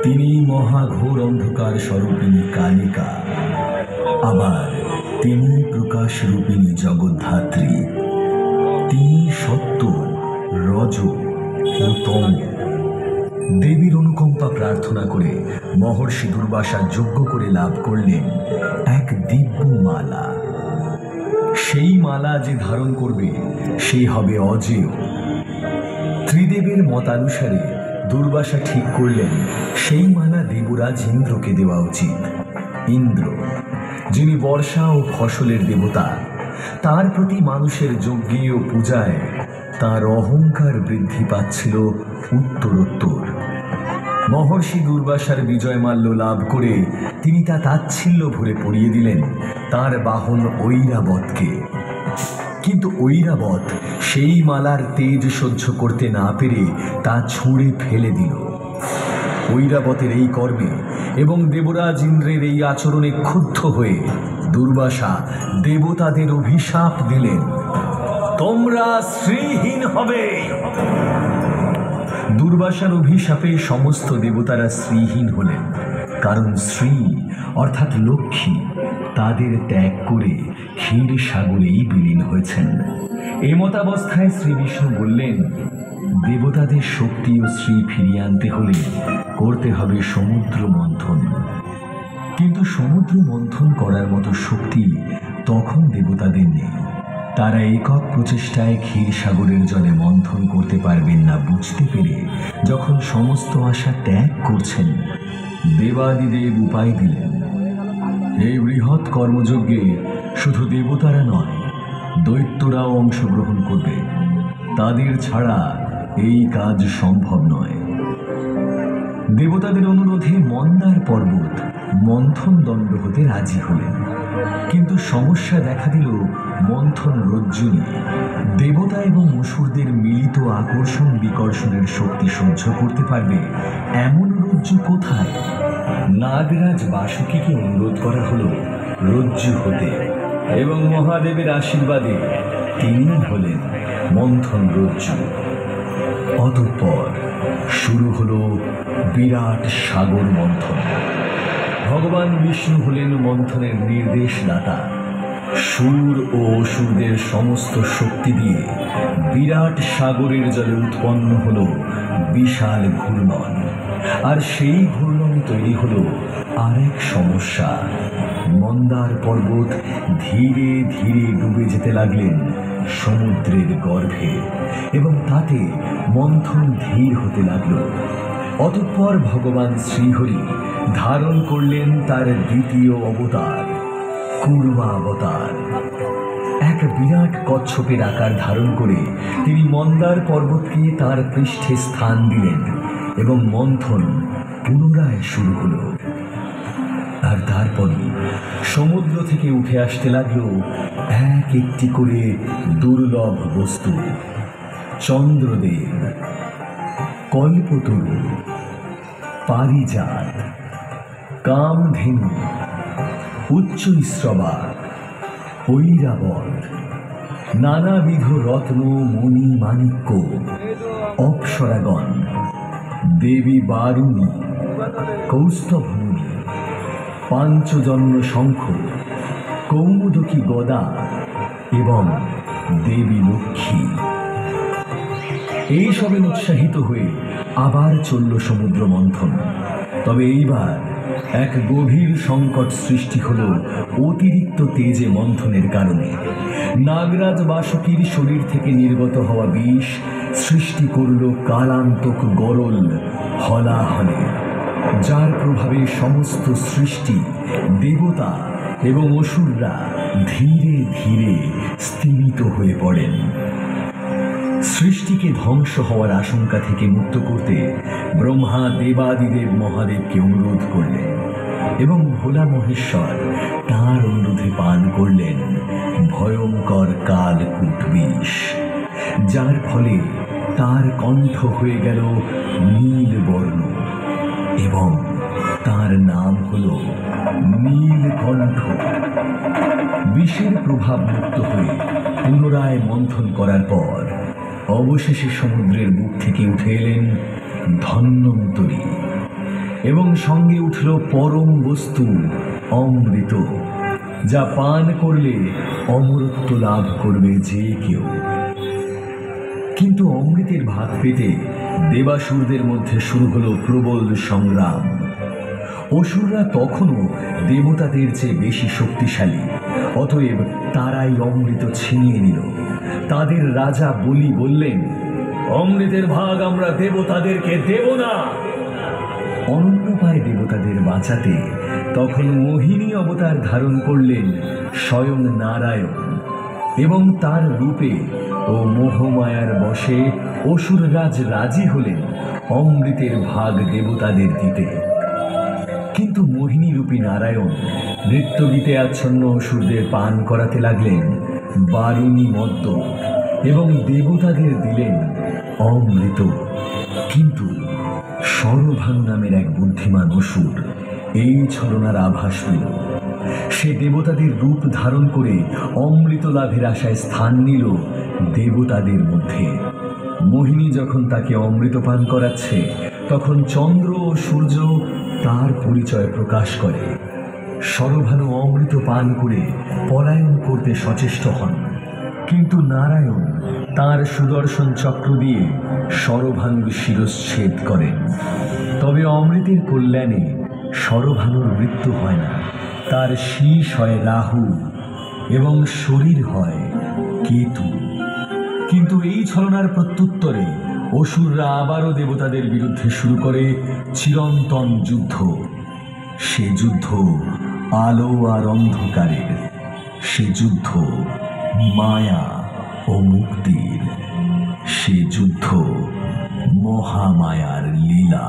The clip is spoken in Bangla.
তিনি মহাঘোর অন্ধকার স্বরূপিণী কালিকা, আবার তিনি প্রকাশ রূপিণী জগদ্ধাত্রী। তিনি সত্য, রজ ও তম। দেবীর অনুকম্পা প্রার্থনা করে মহর্ষি দুর্বাসা যজ্ঞ করে লাভ করলেন এক দিব্য মালা। সেই মালা যে ধারণ করবে সে হবে অজেয়। ত্রিদেবের মতানুসারে দুর্বাসা ঠিক করলেন সেই মালা দেবরাজ ইন্দ্রকে দেওয়া উচিত। ইন্দ্র, যিনি বর্ষা ও ফসলের দেবতা, তার প্রতি মানুষের যজ্ঞে ও পূজায় তার অহংকার বৃদ্ধি পাচ্ছিল উত্তরোত্তর। মহর্ষি দুর্বাসার বিজয়মাল্য লাভ করে তিনি তা তাচ্ছিল্য ভরে পরিয়ে দিলেন তার বাহন ঐরাবতকে। কিন্তু ঐরাবত সেই মালার তেজ সহ্য করতে না পেরে তা ছুঁড়ে ফেলে দিল। ঐরাবতের এই কর্মে এবং দেবরাজ ইন্দ্রের এই আচরণে ক্ষুব্ধ হয়ে দুর্বাসা দেবতাদের অভিশাপ দিলেন, তোমরা শ্রীহীন হবে। দুর্বাসার অভিশাপে সমস্ত দেবতারা শ্রীহীন হলেন, কারণ শ্রী অর্থাৎ লক্ষ্মী তাদের ত্যাগ করে ক্ষীর সাগরেই বিলীন হয়েছেন। এমতাবস্থায় শ্রী বিষ্ণু বললেন, দেবতাদের শক্তি ও শ্রী ফিরিয়ে আনতে হলে করতে হবে সমুদ্র মন্থন। কিন্তু সমুদ্র মন্থন করার মতো শক্তি তখন দেবতাদের নেই। তারা একক প্রচেষ্টায় ক্ষীর সাগরের জলে মন্থন করতে পারবেন না বুঝতে পেরে যখন সমস্ত আশা ত্যাগ করছেন, দেবাদিদেব উপায় দিলেন, এই বৃহৎ কর্মযজ্ঞে শুধু দেবতারা নয়, দৈত্যরাও অংশগ্রহণ করবে। তাদের ছাড়া এই কাজ সম্ভব নয়। দেবতাদের অনুরোধে মন্দার পর্বত মন্থন দণ্ড হতে রাজি হলেন। কিন্তু সমস্যা দেখা দিল মন্থন রজ্জু নিয়ে। দেবতা এবং অসুরদের মিলিত আকর্ষণ বিকর্ষণের শক্তি সহ্য করতে পারবে এমন রজ্জু কোথায়? নাগরাজ বাসুকীকে অনুরোধ করা হলো রজ্জু হতে, এবং মহাদেবের আশীর্বাদে তিনি হলেন মন্থন রজ্জু। অতঃপর শুরু হলো বিরাট সাগর মন্থন। ভগবান বিষ্ণু হলেন মন্থনের নির্দেশদাতা। সুর ও অসুরদের সমস্ত শক্তি দিয়ে বিরাট সাগরের জলে উৎপন্ন হলো বিশাল ঘূর্ণন। আর সেই ঘূর্ণনে তৈরি হলো আরেক সমস্যা। মন্দার পর্বত ধীরে ধীরে ডুবে যেতে লাগলেন সমুদ্রের গর্ভে, এবং তাতে মন্থন ধীর হতে লাগল। অতঃপর ভগবান শ্রীহরি ধারণ করলেন তার দ্বিতীয় অবতার, কূর্মাবতার। এক বিরাট কচ্ছপের আকার ধারণ করে তিনি মন্দার পর্বতকে তার পৃষ্ঠে স্থান দিলেন, এবং মন্থন পুনরায় শুরু হলো। আর তারপরে সমুদ্র থেকে উঠে আসতে লাগলো এক একটি করে দুর্লভ বস্তু। চন্দ্রদেব, কল্পতরু, পারিজাত, কামধেনু, উচ্চৈঃশ্রবা, ঐরাবত, নানাবিধ রত্ন, মণি, মাণিক্য, অপ্সরাগণ, দেবী বারুণী, কৌস্তভমণি, পাঞ্চজন্য শঙ্খ, কৌমুদকী গদা এবং দেবী লক্ষ্মী। এইসবে উৎসাহিত হয়ে আবার চলল সমুদ্র মন্থন। তবে এইবার এক গভীর সংকট সৃষ্টি হল অতিরিক্ত তেজে মন্থনের কারণে। নাগরাজ বাসুকীর শরীর থেকে নির্গত হওয়া বিষ সৃষ্টি করল কালান্তক গরল হলাহলে, যার প্রভাবে সমস্ত সৃষ্টি, দেবতা এবং অসুররা ধীরে ধীরে স্তিমিত হয়ে পড়েন। সৃষ্টিকে ধ্বংস হওয়ার আশঙ্কা থেকে মুক্ত করতে ব্রহ্মা দেবাদিদেব মহাদেবকে অনুরোধ করলেন, এবং ভোলা মহেশ্বর তাঁর অনুরোধে পান করলেন ভয়ঙ্কর কালকূট বিষ, যার ফলে তার কণ্ঠ হয়ে গেল নীল বর্ণ, এবং তার নাম হল নীলকণ্ঠ। বিষের প্রভাব মুক্ত হয়ে পুনরায় মন্থন করার পর অবশেষে সমুদ্রের বুক থেকে উঠে এলেন ধন্বন্তরী। এবং সঙ্গে উঠল পরম বস্তু অমৃত, যা পান করলে অমরত্ব লাভ করবে যে কেউ। কিন্তু অমৃতের ভাগ পেতে দেবাসুরদের মধ্যে শুরু হলো প্রবল সংগ্রাম। অসুররা তখনও দেবতাদের চেয়ে বেশি শক্তিশালী, অতএব তারাই অমৃত ছিনিয়ে নিল। তাদের রাজা বলি বললেন, অমৃতের ভাগ আমরা দেবতাদেরকে দেব না। অনন্যপায় দেবতাদের বাঁচাতে তখন মোহিনী অবতার ধারণ করলেন স্বয়ং নারায়ণ, এবং তার রূপে ও মোহমায়ার বশে অসুররাজ রাজি হলেন অমৃতের ভাগ দেবতাদের দিতে। কিন্তু মোহিনী রূপী নারায়ণ নৃত্যগীতে আচ্ছন্ন অসুরদের পান করাতে লাগলেন বারুণী মদ্য, এবং দেবতাদের দিলেন অমৃত। কিন্তু সরভানু নামের এক বুদ্ধিমান অসুর এই ছলনার আভাস পেল। সে দেবতাদের রূপ ধারণ করে অমৃত লাভের আশায় স্থান নিল দেবতাদের মধ্যে। মোহিনী যখন তাকে অমৃত পান করাচ্ছে, তখন চন্দ্র ও সূর্য তার পরিচয় প্রকাশ করে। সরভানু অমৃত পান করে পলায়ন করতে সচেষ্ট হন, কিন্তু নারায়ণ তার সুদর্শন চক্র দিয়ে সরভানুর শিরচ্ছেদ করেন। তবে অমৃতের কল্যাণে সরভানুর মৃত্যু হয় না, তার শীষ হয় রাহু এবং শরীর হয় কেতু। কিন্তু এই ছলনার প্রত্যুত্তরে অসুররা আবারও দেবতাদের বিরুদ্ধে শুরু করে চিরন্তন যুদ্ধ। সে যুদ্ধ আলো আর অন্ধকারের, সে যুদ্ধ মায়া ও মুক্তির, সে যুদ্ধ মহামায়ার লীলা।